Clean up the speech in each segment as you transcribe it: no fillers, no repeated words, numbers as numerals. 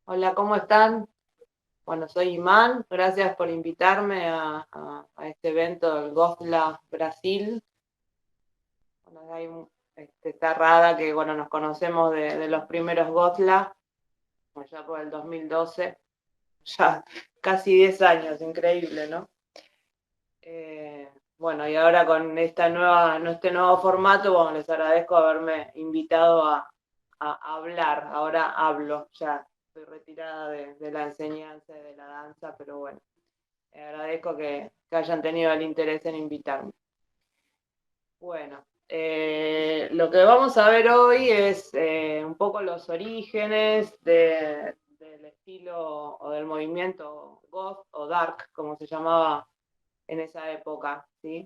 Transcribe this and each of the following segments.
Hola, ¿cómo están? Bueno, soy Imán. Gracias por invitarme a este evento del Gosla Brasil. Bueno, está rara que bueno, nos conocemos de los primeros Gosla, allá por el 2012, ya casi 10 años, increíble, ¿no? Bueno, y ahora con este nuevo formato, bueno, les agradezco haberme invitado a hablar. Ahora hablo, ya estoy retirada de la enseñanza y de la danza, pero bueno. Agradezco que hayan tenido el interés en invitarme. Bueno, lo que vamos a ver hoy es un poco los orígenes del estilo o del movimiento goth o dark, como se llamaba en esa época, ¿sí?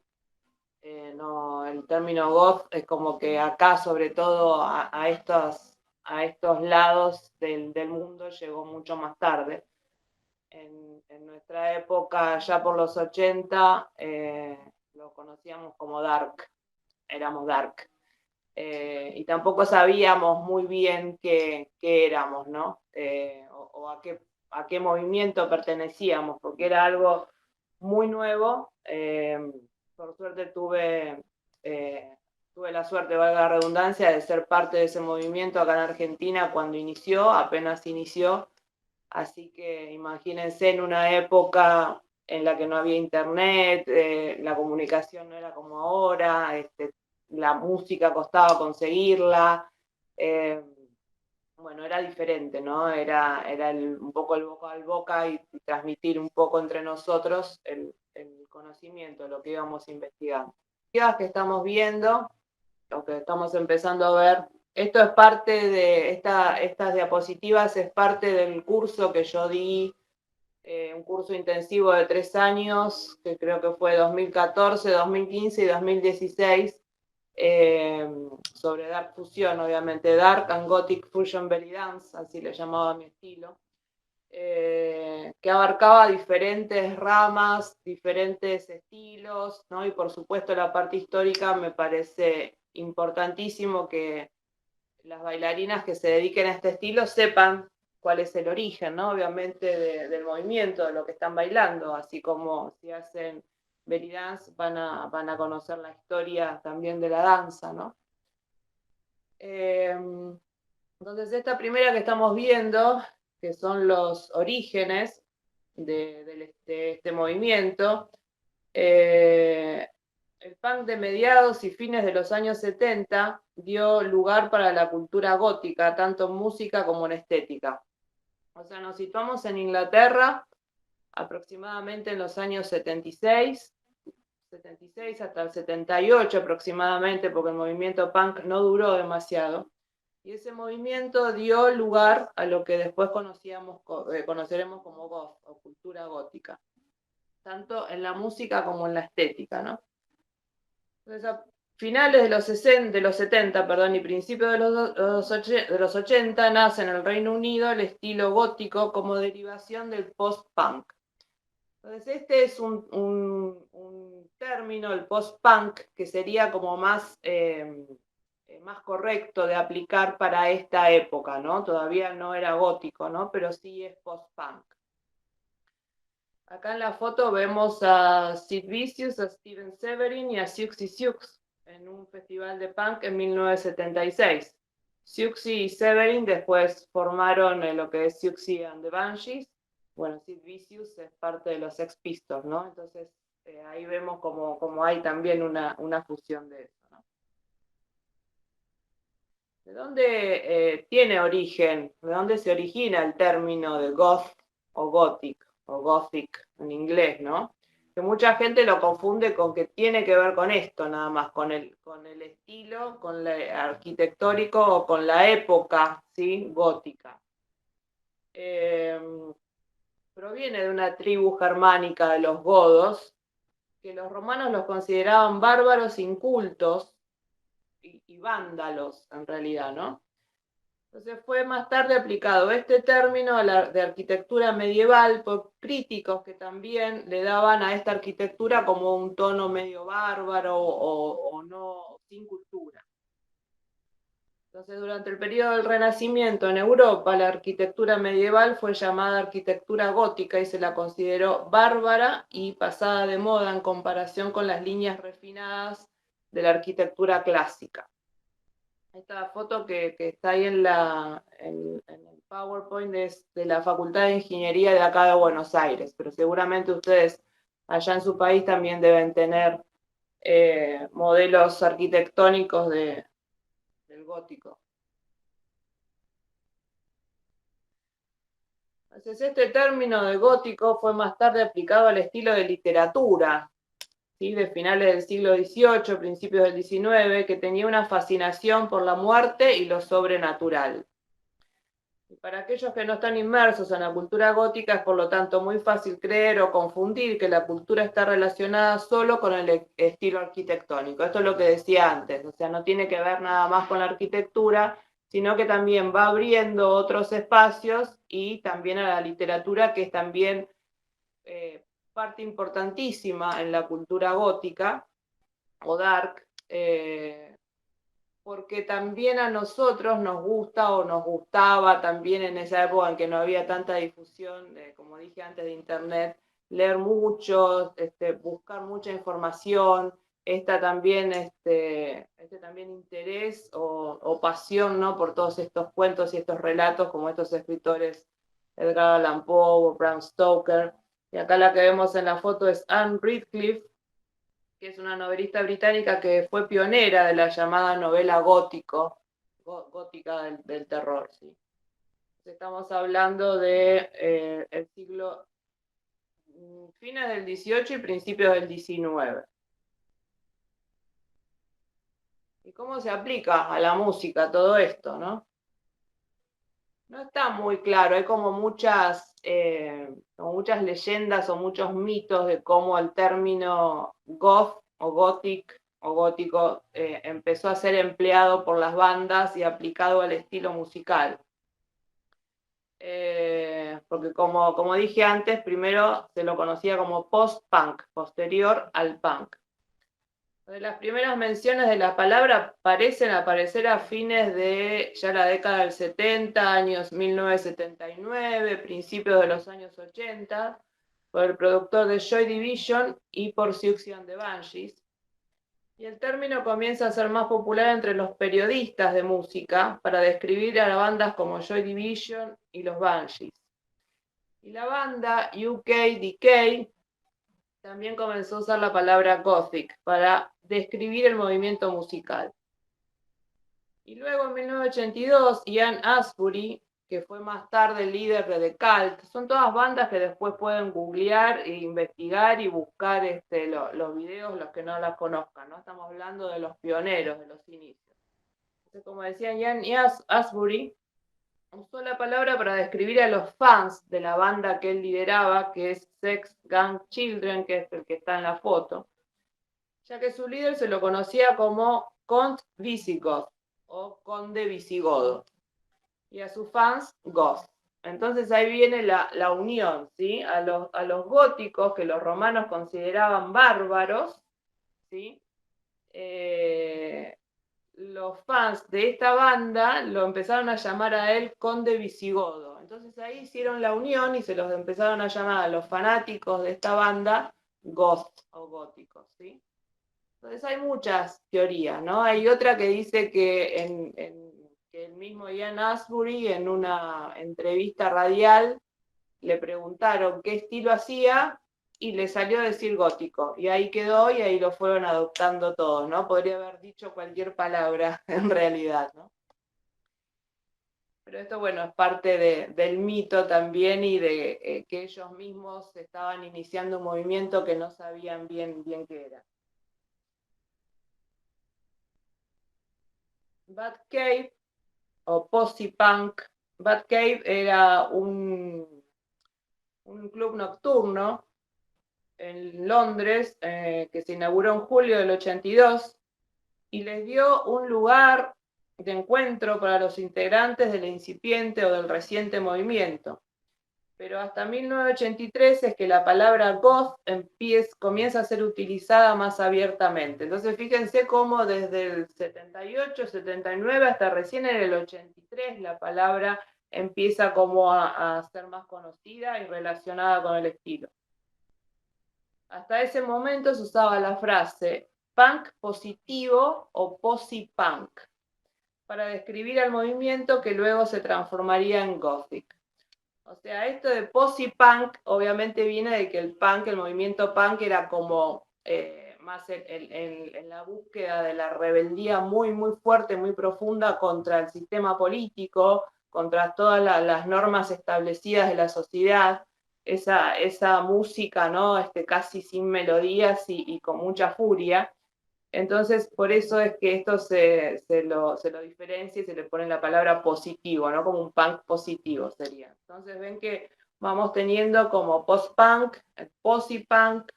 No, el término goth es como que acá, sobre todo a estos lados del mundo, llegó mucho más tarde. En nuestra época, ya por los 80, lo conocíamos como dark, éramos dark. Y tampoco sabíamos muy bien qué éramos, ¿no? O a qué movimiento pertenecíamos, porque era algo muy nuevo. Por suerte tuve la suerte, valga la redundancia, de ser parte de ese movimiento acá en Argentina cuando inició, apenas inició. Así que imagínense en una época en la que no había internet, la comunicación no era como ahora, la música costaba conseguirla, eh, bueno, era diferente, ¿no? Era un poco el boca al boca y transmitir un poco entre nosotros el conocimiento, lo que íbamos investigando. Las que estamos viendo, lo que estamos empezando a ver. Esto es parte de estas diapositivas, es parte del curso que yo di, un curso intensivo de 3 años, que creo que fue 2014, 2015 y 2016, sobre Dark Fusion, obviamente, Dark and Gothic Fusion Belly Dance, así le llamaba mi estilo, que abarcaba diferentes ramas, diferentes estilos, ¿no? Y por supuesto la parte histórica me parece importantísimo que las bailarinas que se dediquen a este estilo sepan cuál es el origen, ¿no? Obviamente del movimiento, de lo que están bailando, así como si hacen belly dance van a conocer la historia también de la danza, ¿no? Entonces, esta primera que estamos viendo, que son los orígenes de este movimiento, el punk de mediados y fines de los años 70 dio lugar para la cultura gótica, tanto en música como en estética. O sea, nos situamos en Inglaterra aproximadamente en los años 76 hasta el 78 aproximadamente, porque el movimiento punk no duró demasiado. Y ese movimiento dio lugar a lo que después conoceremos como goth o cultura gótica, tanto en la música como en la estética, ¿no? Entonces, a finales de los 70, perdón, y principios de los 80 nace en el Reino Unido el estilo gótico como derivación del post-punk. Entonces, este es un término, el post-punk, que sería como más correcto de aplicar para esta época, ¿no? Todavía no era gótico, ¿no? Pero sí es post-punk. Acá en la foto vemos a Sid Vicious, a Steven Severin y a Siouxsie Sioux en un festival de punk en 1976. Siouxsie y Severin después formaron lo que es Siouxsie and the Banshees. Bueno, Sid Vicious es parte de los Sex Pistols, ¿no? Entonces ahí vemos como hay también una fusión de eso, ¿no? ¿De dónde tiene origen? ¿De dónde se origina el término de goth o gothic en inglés, ¿no? Que mucha gente lo confunde con que tiene que ver con esto nada más, con el estilo, con el arquitectónico o con la época, ¿sí? Gótica. Eh, Proviene de una tribu germánica de los godos, que los romanos los consideraban bárbaros incultos y vándalos en realidad, ¿no? Entonces fue más tarde aplicado este término de arquitectura medieval por críticos que también le daban a esta arquitectura como un tono medio bárbaro o no, sin cultura. Entonces, durante el periodo del Renacimiento en Europa, la arquitectura medieval fue llamada arquitectura gótica y se la consideró bárbara y pasada de moda en comparación con las líneas refinadas de la arquitectura clásica. Esta foto que está ahí en el PowerPoint es de la Facultad de Ingeniería de acá de Buenos Aires, pero seguramente ustedes allá en su país también deben tener modelos arquitectónicos del gótico. Entonces, este término de gótico fue más tarde aplicado al estilo de literatura, ¿sí? De finales del siglo XVIII, principios del XIX, que tenía una fascinación por la muerte y lo sobrenatural. Y para aquellos que no están inmersos en la cultura gótica, es por lo tanto muy fácil creer o confundir que la cultura está relacionada solo con el estilo arquitectónico. Esto es lo que decía antes, o sea, no tiene que ver nada más con la arquitectura, sino que también va abriendo otros espacios y también a la literatura, que es también parte importantísima en la cultura gótica o dark, porque también a nosotros nos gusta o nos gustaba también en esa época en que no había tanta difusión, como dije antes, de internet, leer mucho, buscar mucha información, también, también interés o pasión, ¿no? Por todos estos cuentos y estos relatos, como estos escritores Edgar Allan Poe o Bram Stoker. Y acá la que vemos en la foto es Anne Radcliffe, que es una novelista británica que fue pionera de la llamada novela gótica del terror. ¿Sí? Estamos hablando de el siglo fines del XVIII y principios del XIX. ¿Y cómo se aplica a la música todo esto, no? No está muy claro, hay como muchas leyendas o muchos mitos de cómo el término goth o gothic o gótico empezó a ser empleado por las bandas y aplicado al estilo musical. Porque como dije antes, primero se lo conocía como post-punk, posterior al punk. Las primeras menciones de la palabra parecen aparecer a fines de ya la década del 70, años 1979, principios de los años 80, por el productor de Joy Division y por Siouxsie and the Banshees. Y el término comienza a ser más popular entre los periodistas de música para describir a bandas como Joy Division y los Banshees. Y la banda UK Decay también comenzó a usar la palabra gothic para describir el movimiento musical. Y luego en 1982, Ian Astbury, que fue más tarde el líder de The Cult, son todas bandas que después pueden googlear e investigar y buscar los videos, los que no las conozcan, ¿no? Estamos hablando de los pioneros, de los inicios. Entonces, como decía Ian Astbury, usó la palabra para describir a los fans de la banda que él lideraba, que es Sex Gang Children, que es el que está en la foto, ya que su líder se lo conocía como Count Visigoth o Conde Visigodo, y a sus fans Goth. Entonces ahí viene la unión, ¿sí? A los góticos, que los romanos consideraban bárbaros, ¿sí? Los fans de esta banda lo empezaron a llamar a él Conde Visigodo. Entonces ahí hicieron la unión y se los empezaron a llamar a los fanáticos de esta banda Goth o góticos, ¿sí? Entonces hay muchas teorías, ¿no? Hay otra que dice que, que el mismo Ian Astbury en una entrevista radial le preguntaron qué estilo hacía y le salió a decir gótico. Y ahí quedó y ahí lo fueron adoptando todos, ¿no? Podría haber dicho cualquier palabra en realidad, ¿no? Pero esto, bueno, es parte del mito también y de que ellos mismos estaban iniciando un movimiento que no sabían bien qué era. Batcave o Posse Punk. Batcave era un club nocturno en Londres que se inauguró en julio del 82 y les dio un lugar de encuentro para los integrantes del incipiente o del reciente movimiento. pero hasta 1983 es que la palabra goth comienza a ser utilizada más abiertamente. Entonces fíjense cómo desde el 78, 79 hasta recién en el 83 la palabra empieza como a ser más conocida y relacionada con el estilo. Hasta ese momento se usaba la frase punk positivo o posi-punk para describir al movimiento que luego se transformaría en gothic. O sea, esto de posi-punk obviamente viene de que el movimiento punk era como más en la búsqueda de la rebeldía muy, muy fuerte, muy profunda contra el sistema político, contra todas las normas establecidas de la sociedad, esa música, ¿no? Casi sin melodías y con mucha furia. Entonces, por eso es que esto se lo diferencia y se le pone la palabra positivo, ¿no? Como un punk positivo sería. Entonces, ven que vamos teniendo como post-punk, posi-punk,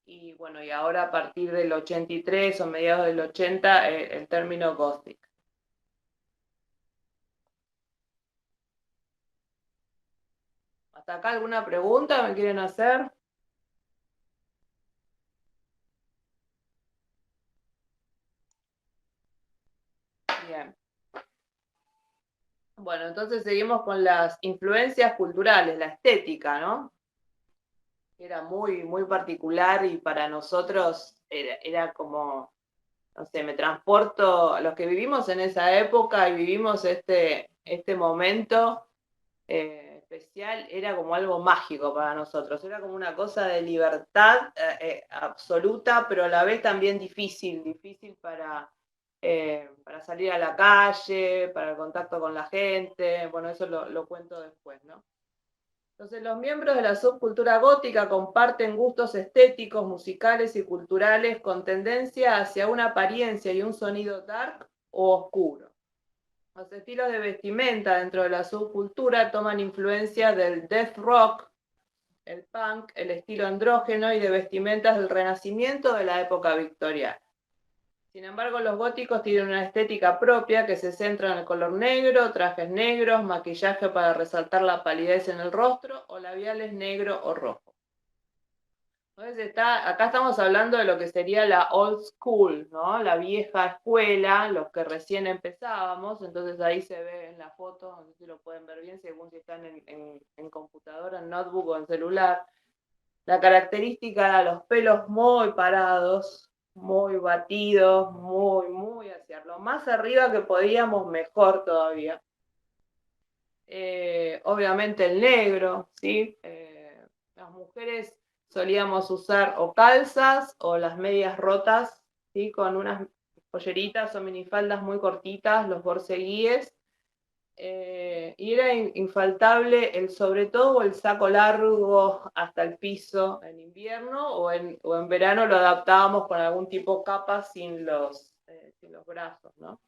y bueno, y ahora a partir del 83 o mediados del 80, el término gothic. ¿Hasta acá alguna pregunta me quieren hacer? Bien. Bueno, entonces seguimos con las influencias culturales, la estética, ¿no? Era muy, muy particular y para nosotros era como, no sé, me transporto a los que vivimos en esa época y vivimos este momento especial, era como algo mágico para nosotros, era como una cosa de libertad absoluta, pero a la vez también difícil para salir a la calle, para el contacto con la gente, bueno, eso lo cuento después, ¿no? Entonces, los miembros de la subcultura gótica comparten gustos estéticos, musicales y culturales con tendencia hacia una apariencia y un sonido dark o oscuro. Los estilos de vestimenta dentro de la subcultura toman influencia del death rock, el punk, el estilo andrógeno y de vestimentas del Renacimiento de la época victoriana. Sin embargo, los góticos tienen una estética propia que se centra en el color negro, trajes negros, maquillaje para resaltar la palidez en el rostro o labiales negro o rojo. Entonces acá estamos hablando de lo que sería la old school, ¿no? La vieja escuela, los que recién empezábamos, entonces ahí se ve en la foto, no sé si lo pueden ver bien, según si están en computadora, en notebook o en celular. La característica era los pelos muy parados, muy batidos, muy, muy hacia lo más arriba que podíamos, mejor todavía. Obviamente el negro, ¿sí? Las mujeres solíamos usar o calzas o las medias rotas, ¿sí? Con unas polleritas o minifaldas muy cortitas, los borceguíes. Y era infaltable el sobre todo o el saco largo hasta el piso en invierno o en verano lo adaptábamos con algún tipo de capa sin los brazos, ¿no?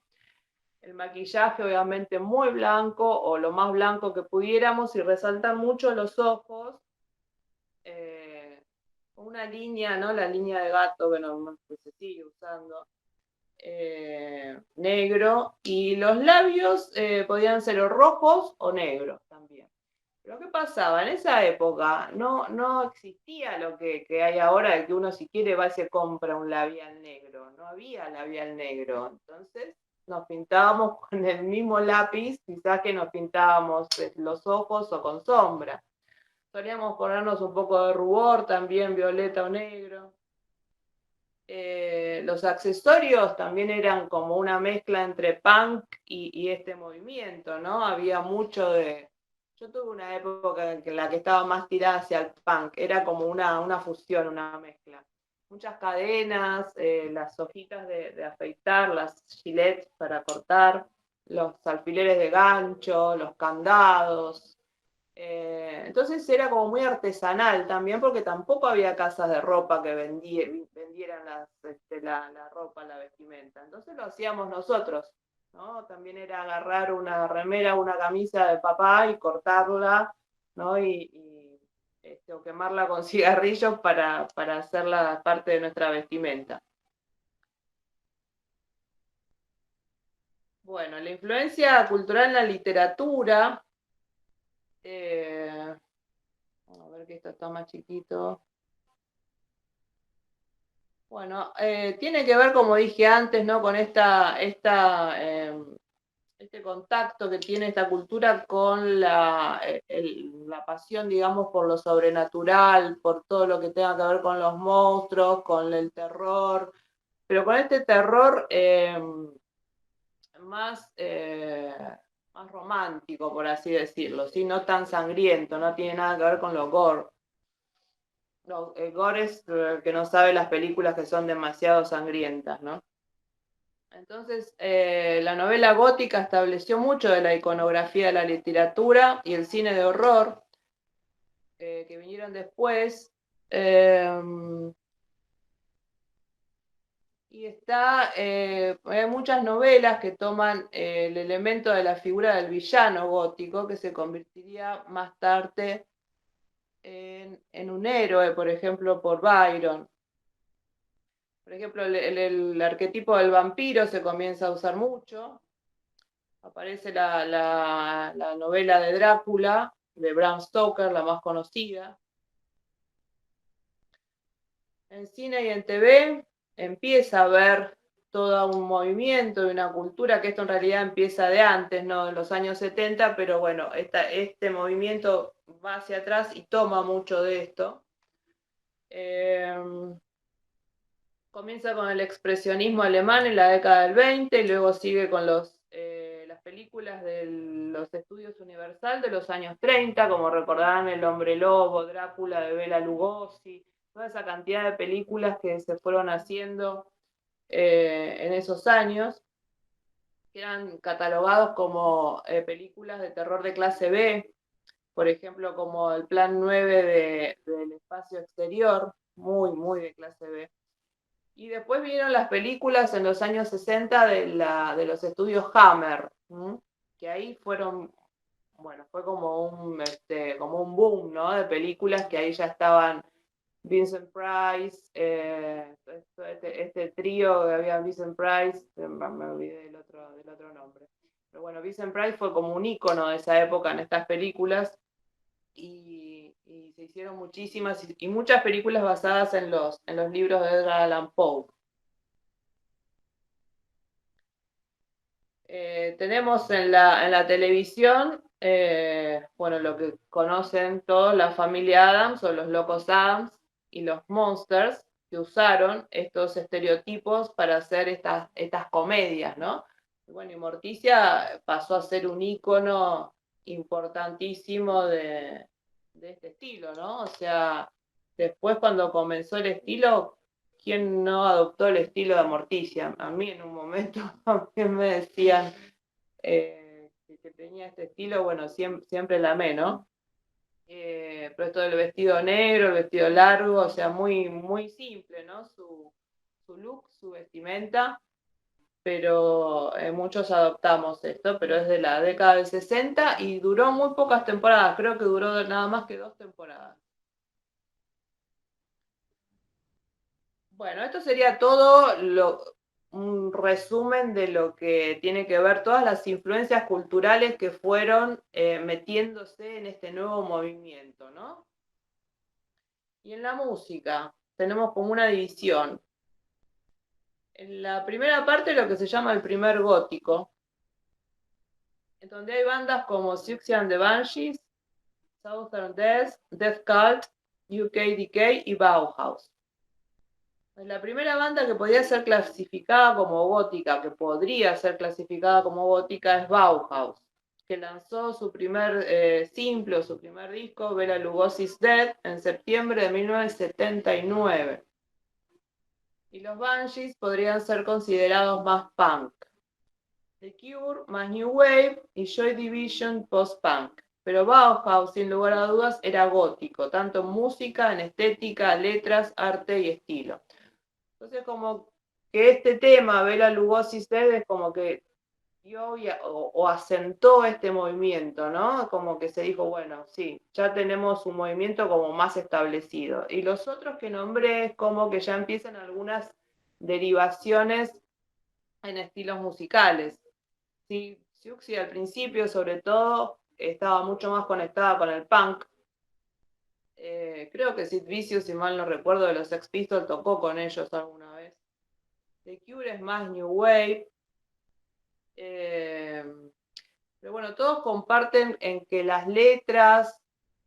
El maquillaje obviamente muy blanco o lo más blanco que pudiéramos y resaltar mucho los ojos. Una línea, ¿no? La línea de gato, bueno, que se sigue usando. Negro y los labios podían ser o rojos o negros también. Pero ¿qué pasaba? En esa época no existía lo que hay ahora, de que uno si quiere va y se compra un labial negro. No había labial negro. Entonces nos pintábamos con el mismo lápiz, quizás que nos pintábamos los ojos o con sombra. Solíamos ponernos un poco de rubor también, violeta o negro. Los accesorios también eran como una mezcla entre punk y este movimiento, ¿no? Había mucho de... Yo tuve una época en la que estaba más tirada hacia el punk, era como una fusión, una mezcla. Muchas cadenas, las hojitas de afeitar, las gilets para cortar, los alfileres de gancho, los candados, entonces era como muy artesanal también porque tampoco había casas de ropa que vendieran la ropa, la vestimenta. Entonces lo hacíamos nosotros, ¿no? También era agarrar una remera, una camisa de papá y cortarla, ¿no? O quemarla con cigarrillos para hacerla parte de nuestra vestimenta. Bueno, la influencia cultural en la literatura. está más chiquito. Bueno, tiene que ver, como dije antes, ¿no? Con este contacto que tiene esta cultura con la pasión, digamos, por lo sobrenatural, por todo lo que tenga que ver con los monstruos, con el terror, pero con este terror más, más romántico, por así decirlo, ¿sí? No tan sangriento, no tiene nada que ver con los gore. No, el gore es que no sabe las películas que son demasiado sangrientas, ¿no? Entonces, la novela gótica estableció mucho de la iconografía de la literatura y el cine de horror que vinieron después. Y hay muchas novelas que toman el elemento de la figura del villano gótico que se convertiría más tarde en un héroe, por ejemplo, por Byron. Por ejemplo, el arquetipo del vampiro se comienza a usar mucho. Aparece la novela de Drácula, de Bram Stoker, la más conocida. En cine y en TV empieza a haber todo un movimiento y una cultura, que esto en realidad empieza de antes, ¿no? En los años 70, pero bueno, este movimiento va hacia atrás y toma mucho de esto. Comienza con el expresionismo alemán en la década del 20 y luego sigue con las películas de los estudios Universal de los años 30, como recordarán El Hombre Lobo, Drácula de Bela Lugosi, toda esa cantidad de películas que se fueron haciendo en esos años, que eran catalogados como películas de terror de clase B, por ejemplo, como el Plan 9 del espacio exterior, muy, muy de clase B. Y después vinieron las películas en los años 60 de los estudios Hammer, ¿m? Que ahí fueron, bueno, fue como un boom, ¿no? De películas que ahí ya estaban Vincent Price, este trío que había Vincent Price, me olvidé del otro nombre. Pero bueno, Vincent Price fue como un ícono de esa época en estas películas y se hicieron muchísimas y muchas películas basadas en los libros de Edgar Allan Poe. Tenemos en la televisión, bueno, lo que conocen todos, la familia Adams o los locos Adams y los Monsters, que usaron estos estereotipos para hacer estas comedias, ¿no? Y bueno, y Morticia pasó a ser un ícono importantísimo de este estilo, ¿no? O sea, después cuando comenzó el estilo, ¿quién no adoptó el estilo de Morticia? A mí en un momento también me decían que tenía este estilo, bueno, siempre la amé, ¿no? Pero esto del vestido negro, el vestido largo, o sea, muy, muy simple, ¿no? Su look, su vestimenta, pero muchos adoptamos esto, pero es de la década del 60 y duró muy pocas temporadas, creo que duró nada más que 2 temporadas. Bueno, esto sería un resumen de lo que tiene que ver todas las influencias culturales que fueron metiéndose en este nuevo movimiento, ¿no? Y en la música tenemos como una división. En la primera parte lo que se llama el primer gótico, en donde hay bandas como Siouxsie and the Banshees, Southern Death Cult, UKDK y Bauhaus. La primera banda que podría ser clasificada como gótica, que podría ser clasificada como gótica, es Bauhaus, que lanzó su primer simple o su primer disco, Bela Lugosi's Dead, en septiembre de 1979. Y los Banshees podrían ser considerados más punk. The Cure, más New Wave y Joy Division post-punk. Pero Bauhaus, sin lugar a dudas, era gótico, tanto en música, en estética, letras, arte y estilo. Entonces, como que este tema, Bela Lugosi Dead, es como que dio o asentó este movimiento, ¿no? Como que se dijo, bueno, sí, ya tenemos un movimiento como más establecido. Y los otros que nombré es como que ya empiezan algunas derivaciones en estilos musicales. Sí, Siouxsie al principio, sobre todo, estaba mucho más conectada con el punk. Creo que Sid Vicious, si mal no recuerdo, de los Sex Pistols tocó con ellos alguna vez. The Cure es más New Wave. Pero bueno, todos comparten en que las letras,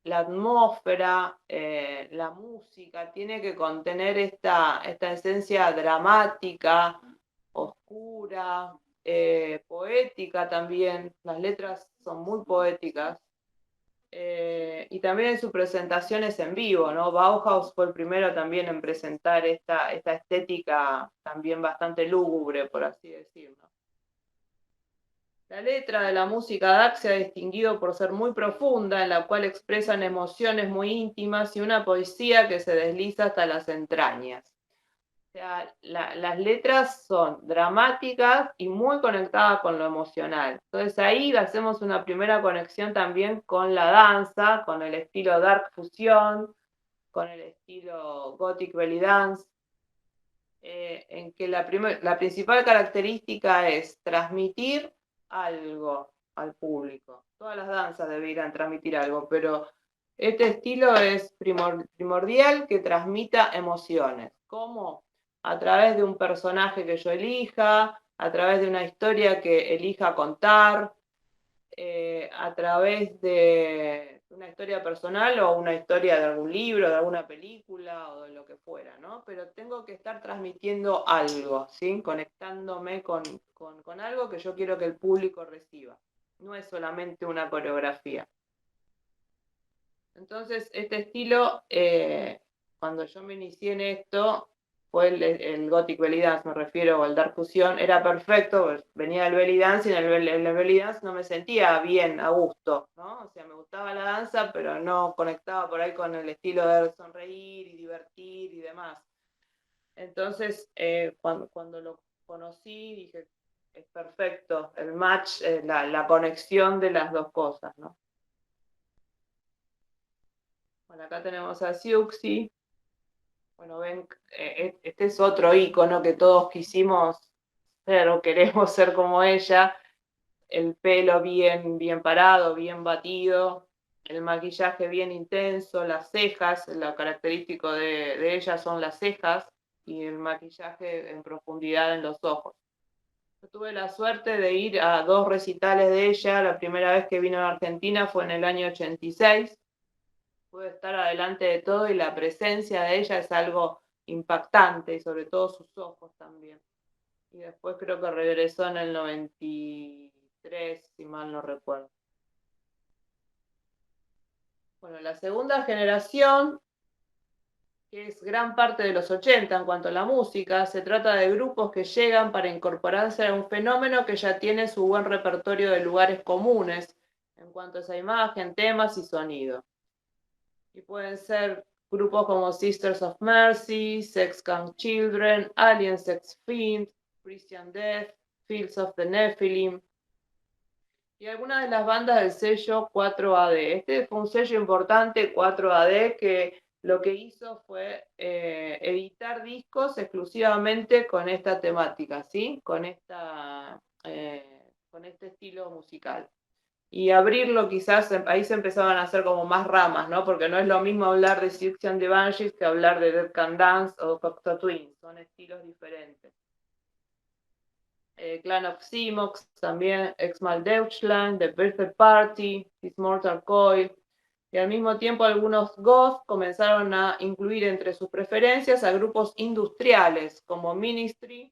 la atmósfera, la música, tiene que contener esta esencia dramática, oscura, poética también. Las letras son muy poéticas. Y también en sus presentaciones en vivo, ¿no? Bauhaus fue el primero también en presentar esta estética también bastante lúgubre, por así decirlo. La letra de la música dark se ha distinguido por ser muy profunda, en la cual expresan emociones muy íntimas y una poesía que se desliza hasta las entrañas. O sea, las letras son dramáticas y muy conectadas con lo emocional. Entonces ahí hacemos una primera conexión también con la danza, con el estilo dark fusión, con el estilo gothic belly dance, en que la principal característica es transmitir algo al público. Todas las danzas deberían transmitir algo, pero este estilo es primordial que transmita emociones. ¿Cómo? A través de un personaje que yo elija, a través de una historia que elija contar, a través de una historia personal o una historia de algún libro, de alguna película o de lo que fuera, ¿no? Pero tengo que estar transmitiendo algo, ¿sí? Conectándome con algo que yo quiero que el público reciba. No es solamente una coreografía. Entonces, este estilo, cuando yo me inicié en esto, fue el Gothic Belly Dance, me refiero al Dark Fusion, era perfecto, pues, venía del Belly Dance y en el Belly Dance no me sentía bien, a gusto, ¿no? O sea, me gustaba la danza, pero no conectaba por ahí con el estilo de sonreír y divertir y demás. Entonces, cuando lo conocí, dije, es perfecto, el match, la conexión de las dos cosas, ¿no? Bueno, acá tenemos a Siuxi. Bueno, ven, este es otro icono que todos quisimos ser o queremos ser como ella. El pelo bien parado, bien batido, el maquillaje bien intenso, las cejas, lo característico de ella son las cejas y el maquillaje en profundidad en los ojos. Yo tuve la suerte de ir a 2 recitales de ella. La primera vez que vino a Argentina fue en el año 86. Pude estar adelante de todo y la presencia de ella es algo impactante y sobre todo sus ojos también. Y después creo que regresó en el 93, si mal no recuerdo. Bueno, la segunda generación, que es gran parte de los 80 en cuanto a la música, se trata de grupos que llegan para incorporarse a un fenómeno que ya tiene su buen repertorio de lugares comunes en cuanto a esa imagen, temas y sonido. Y pueden ser grupos como Sisters of Mercy, Sex Gang Children, Alien Sex Fiend, Christian Death, Fields of the Nephilim, y algunas de las bandas del sello 4AD. Este fue un sello importante, 4AD, que lo que hizo fue editar discos exclusivamente con esta temática, ¿sí? Con este estilo musical. Y abrirlo quizás, ahí se empezaban a hacer como más ramas, ¿no? Porque no es lo mismo hablar de Siouxsie and the Banshees que hablar de Dead Can Dance o Cocteau Twins, son estilos diferentes. Clan of Simox, también Exmal Deutschland, The Birthday Party, This Mortal Coil, y al mismo tiempo algunos goths comenzaron a incluir entre sus preferencias a grupos industriales como Ministry,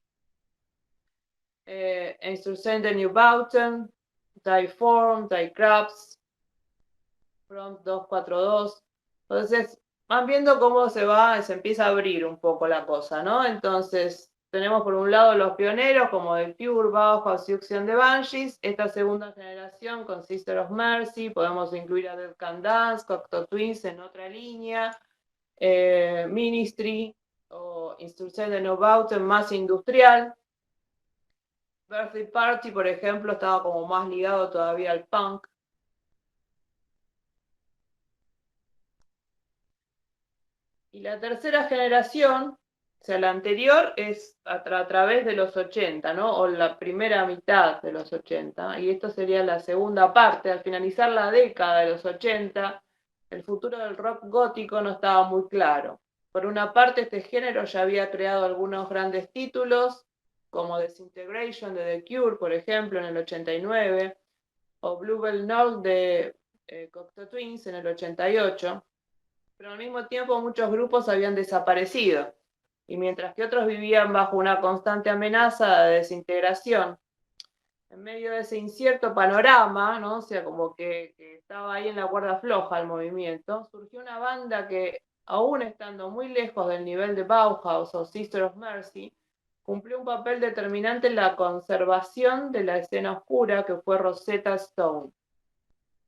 Insurgente New Bauten, Die Form, Die Krabs, Front 242. Entonces, van viendo cómo se empieza a abrir un poco la cosa, ¿no? Entonces, tenemos por un lado los pioneros como The Cure, Bauhaus, Siouxsie and the Banshees. Esta segunda generación con Sister of Mercy, podemos incluir a Dead Can Dance, Cocteau Twins en otra línea, Ministry o Insurgente No Bauten más industrial. Birthday Party, por ejemplo, estaba como más ligado todavía al punk. Y la tercera generación, o sea, la anterior es a través de los 80, ¿no? O la primera mitad de los 80. Y esto sería la segunda parte. Al finalizar la década de los 80, el futuro del rock gótico no estaba muy claro. Por una parte, este género ya había creado algunos grandes títulos, como Disintegration de The Cure, por ejemplo, en el 89, o Bluebell Knoll de Cocteau Twins en el 88, pero al mismo tiempo muchos grupos habían desaparecido, y mientras que otros vivían bajo una constante amenaza de desintegración. En medio de ese incierto panorama, ¿no? O sea, como que estaba ahí en la cuerda floja el movimiento, surgió una banda que, aún estando muy lejos del nivel de Bauhaus o Sister of Mercy, cumplió un papel determinante en la conservación de la escena oscura, que fue Rosetta Stone.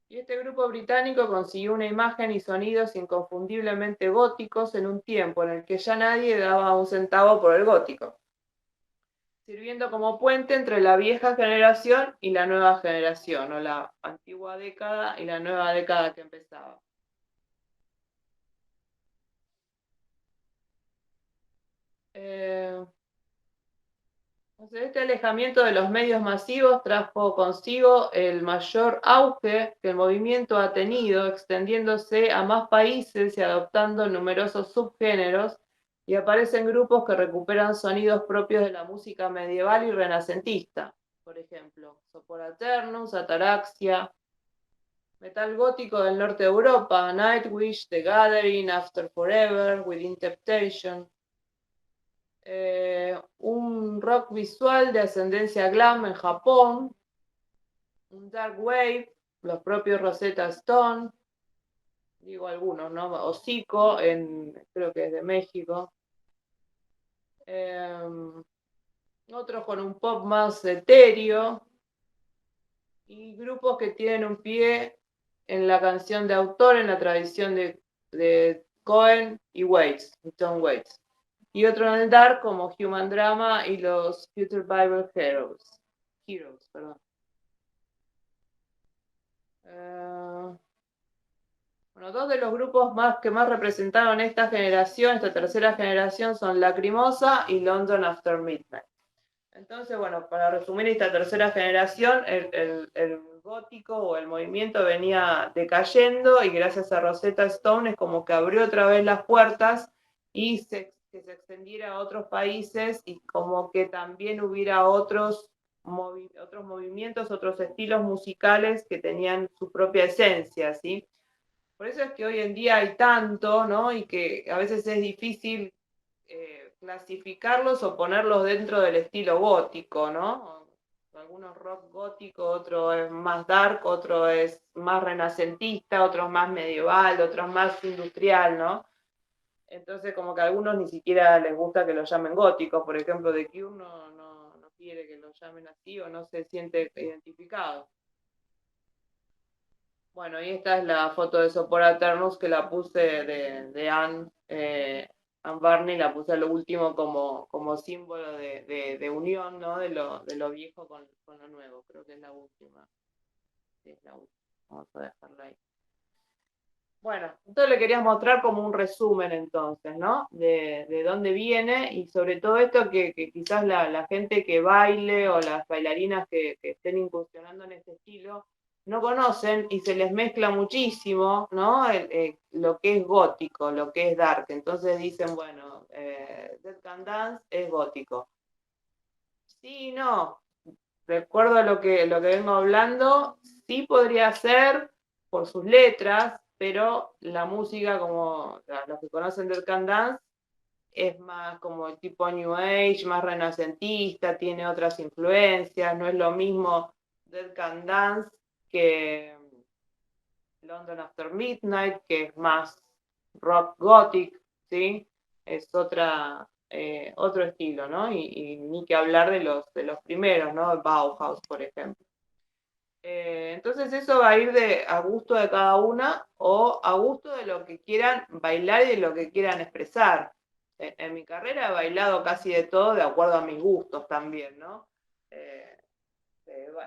Y este grupo británico consiguió una imagen y sonidos inconfundiblemente góticos en un tiempo en el que ya nadie daba un centavo por el gótico, sirviendo como puente entre la vieja generación y la nueva generación, o la antigua década y la nueva década que empezaba. Este alejamiento de los medios masivos trajo consigo el mayor auge que el movimiento ha tenido, extendiéndose a más países y adoptando numerosos subgéneros, y aparecen grupos que recuperan sonidos propios de la música medieval y renacentista, por ejemplo, Sopor Aeternus, Ataraxia, metal gótico del norte de Europa, Nightwish, The Gathering, After Forever, Within Temptation. Un rock visual de ascendencia glam en Japón, un dark wave, los propios Rosetta Stone, digo algunos, ¿no? Hocico, creo que es de México. Otros con un pop más etéreo, y grupos que tienen un pie en la canción de autor, en la tradición de Cohen y Waits, Tom Waits. Y otro en el dark como Human Drama y los Future Bible Heroes. Perdón. Bueno, dos de los grupos que más representaron esta generación, esta tercera generación, son Lacrimosa y London After Midnight. Entonces, bueno, para resumir esta tercera generación, el gótico o el movimiento venía decayendo, y gracias a Rosetta Stone es como que abrió otra vez las puertas y que se extendiera a otros países, y como que también hubiera otros movimientos, otros estilos musicales que tenían su propia esencia, ¿sí? Por eso es que hoy en día hay tanto, ¿no? Y que a veces es difícil clasificarlos o ponerlos dentro del estilo gótico, ¿no? Algunos rock gótico, otro es más dark, otro es más renacentista, otro es más medieval, otro es más industrial, ¿no? Entonces como que a algunos ni siquiera les gusta que lo llamen gótico. Por ejemplo, The Cure no quiere que lo llamen así, o no se siente identificado. Bueno, y esta es la foto de Sopor Aeternus, que la puse de Anne Barney, la puse a lo último como símbolo de unión, ¿no? De lo viejo con lo nuevo. Creo que es la última. Sí, es la última. Vamos a dejarla ahí. Bueno, entonces le querías mostrar como un resumen entonces, ¿no? De dónde viene, y sobre todo esto que quizás la gente que baile o las bailarinas que estén incursionando en este estilo no conocen, y se les mezcla muchísimo, ¿no? Lo que es gótico, lo que es dark. Entonces dicen, bueno, Dead Can Dance es gótico. Sí, no. Recuerdo lo que vengo hablando, sí podría ser por sus letras, pero la música, como los que conocen Dead Can Dance, es más como tipo New Age, más renacentista, tiene otras influencias. No es lo mismo Dead Can Dance que London After Midnight, que es más rock gothic, ¿sí? Es otro estilo, ¿no? Y ni que hablar de los primeros, ¿no? Bauhaus, por ejemplo. Entonces eso va a ir a gusto de cada una, o a gusto de lo que quieran bailar y de lo que quieran expresar. En mi carrera he bailado casi de todo de acuerdo a mis gustos también, ¿no?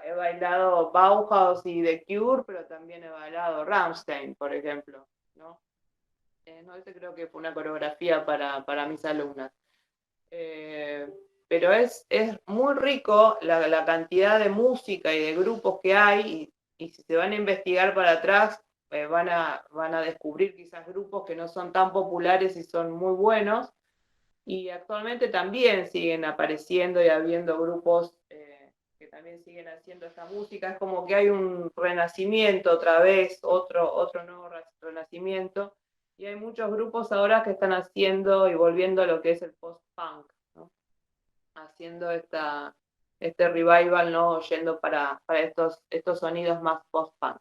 He bailado Bauhaus y The Cure, pero también he bailado Rammstein, por ejemplo, ¿no? No, ese creo que fue una coreografía para mis alumnas. Pero es muy rico la cantidad de música y de grupos que hay, y si se van a investigar para atrás, van a descubrir quizás grupos que no son tan populares y son muy buenos. Y actualmente también siguen apareciendo y habiendo grupos que también siguen haciendo esta música. Es como que hay un renacimiento otra vez, otro nuevo renacimiento. Y hay muchos grupos ahora que están haciendo y volviendo a lo que es el post-punk, ¿no? Haciendo este revival, ¿no? Yendo para estos sonidos más post-punk.